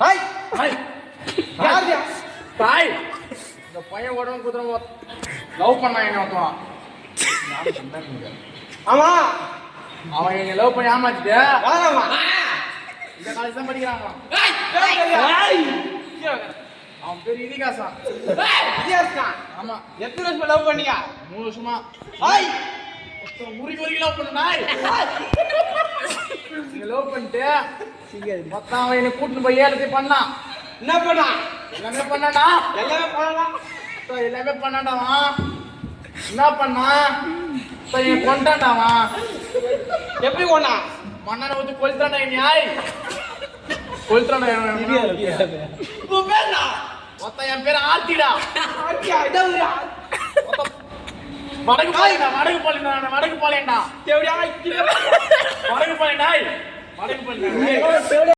hi hi யாருயா hi இந்த பையன் உடம்பு குதிரை லவ் பண்ணான் என்ன ஒருத்தன் ஆமா அவன் என்ன லவ் பண்ணி ஏமாத்திட்டு யாராமா இந்த காலேஜ் தான் படிக்கிறான் அவன் பேர் இதிகாசம் ஆமா எத்தனை வருஷம் லவ் பண்ணியா 3 வருஷமா ஹாய் உருகி லவ் பண்ண நாய் நீங்க லவ் பண்ணிட்டு மொத்தம் அவன் என்னை கூட்டிட்டு போய் ஏலத்தை பண்ணான் என்ன பண்ணா எல்லாமே பண்ணானா எல்லாமே பண்ணலாம் எல்லாமே பண்ணாண்டாவான் என்ன பண்ணா என் கொண்டாண்டாவான் எப்படி போனா மண்ணனை ஊற்றி கொளுத்தாண்டா என் நாய் கொளுத்தாண்டா உன் பேர் மொத்தம் என் பேர் ஆத்திடா என்ன வடக்கு பாளையண்டா வடக்கு பாளையண்டா வடக்கு பாளையண்டா எப்படியா வடக்கு பாளையண்டாய் வடக்கு பாளையண்டா